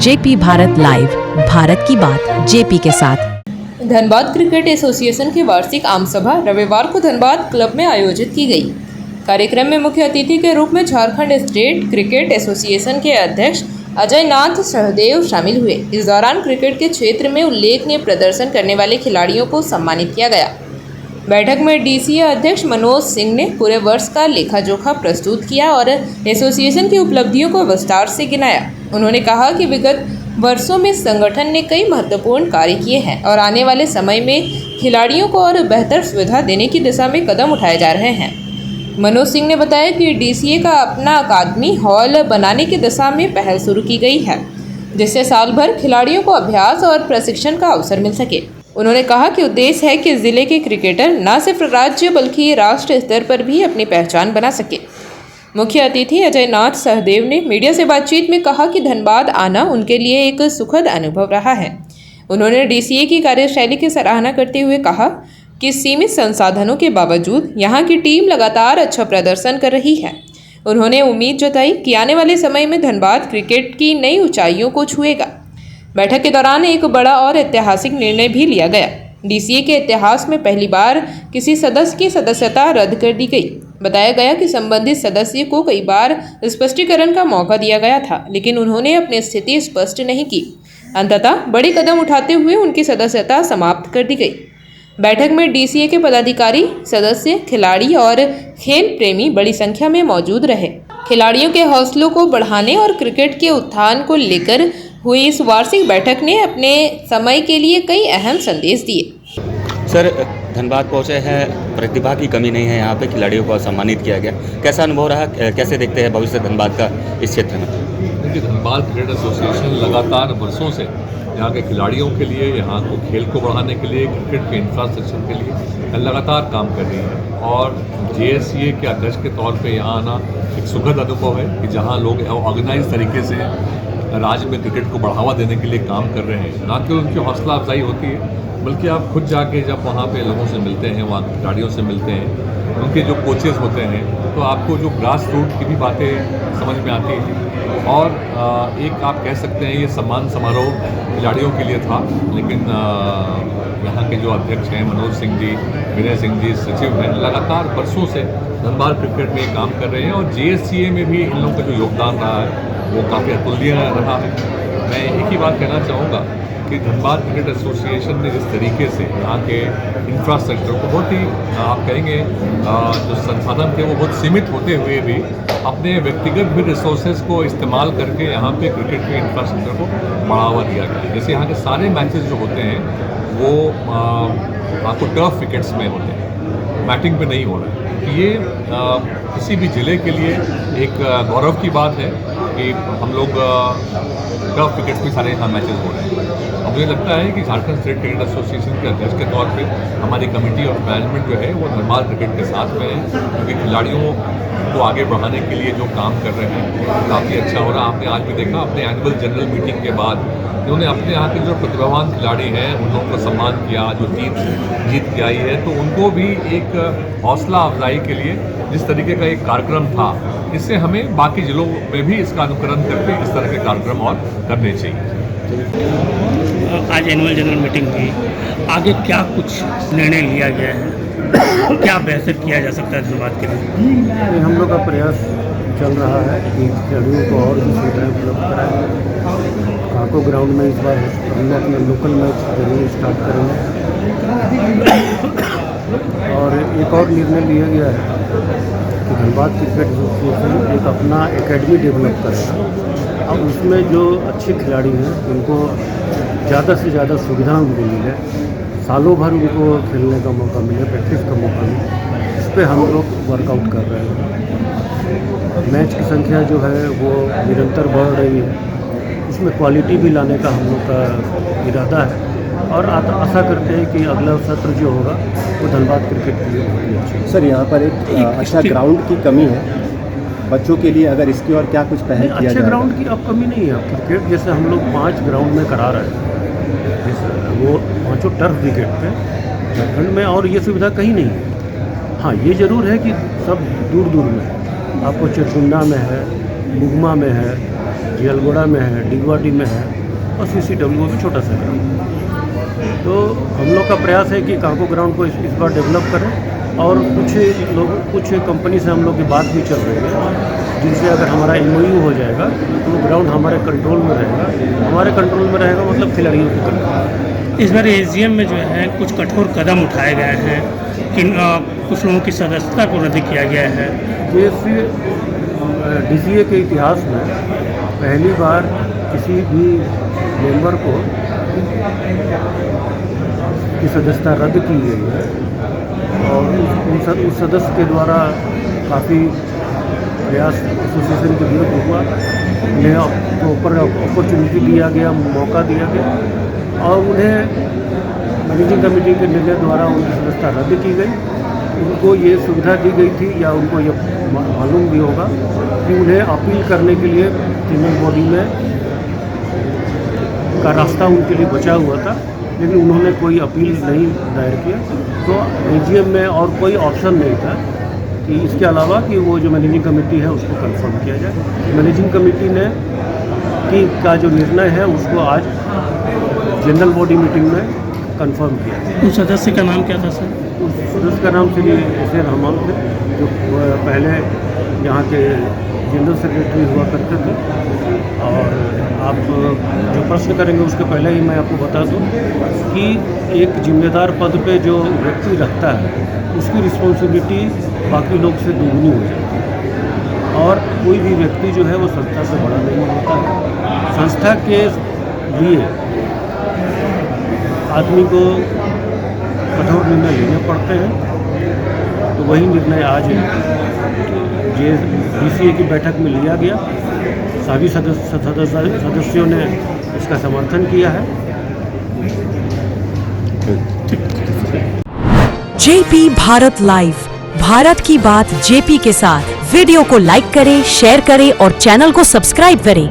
JP Bharat live, Bharat की बात JP के साथ। धनबाद क्रिकेट एसोसिएशन की वार्षिक आम सभा रविवार को धनबाद क्लब में आयोजित की गई। कार्यक्रम में मुख्य अतिथि के रूप में झारखंड स्टेट क्रिकेट एसोसिएशन के अध्यक्ष अजय नाथ सहदेव शामिल हुए। इस दौरान क्रिकेट के क्षेत्र में उल्लेखनीय प्रदर्शन करने वाले खिलाड़ियों को सम्मानित किया गया। बैठक में डीसीए अध्यक्ष मनोज सिंह ने पूरे वर्ष का लेखा जोखा प्रस्तुत किया और एसोसिएशन की उपलब्धियों को विस्तार से गिनाया। उन्होंने कहा कि विगत वर्षों में संगठन ने कई महत्वपूर्ण कार्य किए हैं और आने वाले समय में खिलाड़ियों को और बेहतर सुविधा देने की दिशा में कदम उठाए जा रहे हैं। मनोज सिंह ने बताया कि डीसीए का अपना अकादमी हॉल बनाने की दिशा में पहल शुरू की गई है, जिससे साल भर खिलाड़ियों को अभ्यास और प्रशिक्षण का अवसर मिल सके। उन्होंने कहा कि उद्देश्य है कि जिले के क्रिकेटर न सिर्फ राज्य बल्कि राष्ट्र स्तर पर भी अपनी पहचान बना सके। मुख्य अतिथि अजय नाथ सहदेव ने मीडिया से बातचीत में कहा कि धनबाद आना उनके लिए एक सुखद अनुभव रहा है। उन्होंने डीसीए की कार्यशैली की सराहना करते हुए कहा कि सीमित संसाधनों के बावजूद यहाँ की टीम लगातार अच्छा प्रदर्शन कर रही है। उन्होंने उम्मीद जताई कि आने वाले समय में धनबाद क्रिकेट की नई ऊंचाइयों को छुएगा। बैठक के दौरान एक बड़ा और ऐतिहासिक निर्णय भी लिया गया। डीसीए के इतिहास में पहली बार किसी सदस्य की सदस्यता रद्द कर दी गई। बताया गया कि संबंधित सदस्य को कई बार स्पष्टीकरण का मौका दिया गया था, लेकिन उन्होंने अपनी स्थिति स्पष्ट नहीं की। अंततः बड़ी कदम उठाते हुए उनकी सदस्यता समाप्त कर दी गई। बैठक में डीसीए के पदाधिकारी, सदस्य, खिलाड़ी और खेल प्रेमी बड़ी संख्या में मौजूद रहे। खिलाड़ियों के हौसलों को बढ़ाने और क्रिकेट के उत्थान को लेकर हुई इस वार्षिक बैठक ने अपने समय के लिए कई अहम संदेश दिए। सर, धनबाद पहुंचे हैं, प्रतिभा की कमी नहीं है, यहाँ पे खिलाड़ियों को सम्मानित किया गया। कैसा अनुभव रहा, कैसे देखते हैं भविष्य धनबाद का इस क्षेत्र में? देखिए, धनबाद क्रिकेट एसोसिएशन लगातार वर्षों से यहाँ के खिलाड़ियों के लिए, यहाँ को खेल को बढ़ाने के लिए, क्रिकेट के इंफ्रास्ट्रक्चर के लिए लगातार काम कर रही है। और जेएससीए के अध्यक्ष के तौर पे यहाँ आना एक सुखद अनुभव है कि जहाँ लोग ऑर्गेनाइज तरीके से राज्य में क्रिकेट को बढ़ावा देने के लिए काम कर रहे हैं। ना केवल उनकी हौसला अफजाई होती है, बल्कि आप खुद जाके जब वहाँ पे लोगों से मिलते हैं, वहाँ खिलाड़ियों से मिलते हैं, उनके जो कोचेज़ होते हैं, तो आपको जो ग्रास रूट की भी बातें समझ में आती हैं। और एक आप कह सकते हैं ये सम्मान समारोह खिलाड़ियों के लिए था, लेकिन यहाँ के जो अध्यक्ष हैं मनोज सिंह जी, विनय सिंह जी, सचिव हैं, लगातार वर्षों से धनबाद क्रिकेट में काम कर रहे हैं। और जेएससीए में भी इन लोगों का जो योगदान रहा है वो काफ़ी अतुलनीय रहा है। मैं एक ही बात कहना चाहूँगा कि धनबाद क्रिकेट एसोसिएशन ने जिस तरीके से यहाँ के इंफ्रास्ट्रक्चर को बहुत ही आप कहेंगे जो संसाधन थे वो बहुत सीमित होते हुए भी अपने व्यक्तिगत भी रिसोर्सेज को इस्तेमाल करके यहाँ पे क्रिकेट के इंफ्रास्ट्रक्चर को बढ़ावा दिया गया। जैसे यहाँ के सारे मैचेस जो होते हैं वो आपको टर्फ विकेट्स में होते हैं, मैटिंग पे नहीं हो रहा है। ये किसी भी ज़िले के लिए एक गौरव की बात है कि हम लोग टर्फ विकेट्स में सारे यहाँ मैचेस हो रहे हैं। अब मुझे लगता है कि झारखंड स्टेट क्रिकेट एसोसिएशन के अध्यक्ष के तौर पे हमारी कमेटी और मैनेजमेंट जो है वो धनबाद क्रिकेट के साथ में है, क्योंकि खिलाड़ियों को आगे बढ़ाने के लिए जो काम कर रहे हैं काफ़ी अच्छा हो रहा है। आपने आज भी देखा अपने एनुअल जनरल मीटिंग के बाद उन्होंने अपने यहाँ के जो प्रतिभावान खिलाड़ी हैं उन लोगों का सम्मान किया, जो टीम जीत के आई है, तो उनको भी एक हौसला अफजाई के लिए जिस तरीके का एक कार्यक्रम था, इससे हमें बाकी जिलों में भी इसका अनुकरण करके इस तरह के कार्यक्रम और करने चाहिए। आज एनुअल जनरल मीटिंग हुई, आगे क्या कुछ निर्णय लिया गया है, क्या बेहतर किया जा सकता है धनबाद के लिए? हम लोग का प्रयास चल रहा है कि खिलाड़ियों को और भी सुविधाएँ उपलब्ध कराएं। काको ग्राउंड में इस बार हम लोग अपने लोकल मैच जरूर स्टार्ट करेंगे। और एक और निर्णय लिया गया है कि धनबाद क्रिकेट एसोसिएशन एक अपना एकेडमी डेवलप करेगा। अब उसमें जो अच्छे खिलाड़ी हैं उनको ज़्यादा से ज़्यादा सुविधा उनको मिले, सालों भर उनको खेलने का मौका मिले, प्रैक्टिस का मौका मिले। इस पर हम लोग वर्कआउट कर रहे हैं। मैच की संख्या जो है वो निरंतर बढ़ रही है, उसमें क्वालिटी भी लाने का हम लोग का इरादा है। और आशा करते हैं कि अगला सत्र जो होगा वो धनबाद क्रिकेट के लिए बहुत ही अच्छा। सर, यहाँ पर एक अच्छा ग्राउंड की कमी है बच्चों के लिए, अगर इसकी और क्या कुछ पहल किया अच्छे ग्राउंड की अब कमी नहीं है। क्रिकेट जैसे हम लोग 5 ग्राउंड में करा रहे हैं, वो 5 टर्फ विकेट पे झारखंड में, और ये सुविधा कहीं नहीं है। हाँ, ये ज़रूर है कि सब दूर दूर में आपको चिरकुंडा में है, मुगमा में है, जियालगोड़ा में है, डिगवाडी में है और CCW भी छोटा सा ग्राउंड। तो हम लोग का प्रयास है कि काको ग्राउंड को इस बार डेवलप करें और कुछ कंपनी से हम लोग की बात भी चल रही है, जिनसे अगर हमारा MOU हो जाएगा तो वो ग्राउंड हमारे कंट्रोल में रहेगा। हमारे कंट्रोल में रहेगा मतलब खिलाड़ियों के कंट्रोल। इस बार AGM में जो है कुछ कठोर कदम उठाए गए हैं कि कुछ लोगों की सदस्यता को रद्द किया गया है। DCA के इतिहास में पहली बार किसी भी मेंबर को की सदस्यता रद्द की गई है और उस सदस्य के द्वारा काफ़ी प्रयास एसोसिएशन के विरुद्ध हुआ। उन्हें ऊपर अपॉर्चुनिटी दिया गया, मौका दिया गया और उन्हें मैनेजिंग कमेटी के निर्णय द्वारा उनकी सदस्यता रद्द की गई। उनको ये सुविधा दी गई थी या उनको ये मालूम भी होगा कि उन्हें अपील करने के लिए फीमेल बॉडी में का रास्ता उनके लिए बचा हुआ था, लेकिन उन्होंने कोई अपील नहीं दायर किया। तो AGM में और कोई ऑप्शन नहीं था कि इसके अलावा कि वो जो मैनेजिंग कमेटी है उसको कंफर्म किया जाए। मैनेजिंग कमेटी ने का जो निर्णय है उसको आज जनरल बॉडी मीटिंग में कंफर्म किया। उस सदस्य का नाम क्या था सर? उस सदस्य का नाम श्री एस.ए. रहमान थे, जो पहले यहाँ के जनरल सेक्रेटरी हुआ करते थे। और आप जो प्रश्न करेंगे उसके पहले ही मैं आपको बता दूं कि एक जिम्मेदार पद पे जो व्यक्ति रखता है उसकी रिस्पॉन्सिबिलिटी बाकी लोग से दुगनी हो जाती है और कोई भी व्यक्ति जो है वो संस्था से बड़ा नहीं होता है। संस्था के लिए आदमी को कठोर निर्णय लेने पड़ते हैं, तो वही निर्णय आज DCA की बैठक में लिया गया। सभी सदस्यों ने इसका समर्थन किया है। JP भारत लाइव, भारत की बात JP के साथ। वीडियो को लाइक करें, शेयर करें और चैनल को सब्सक्राइब करें।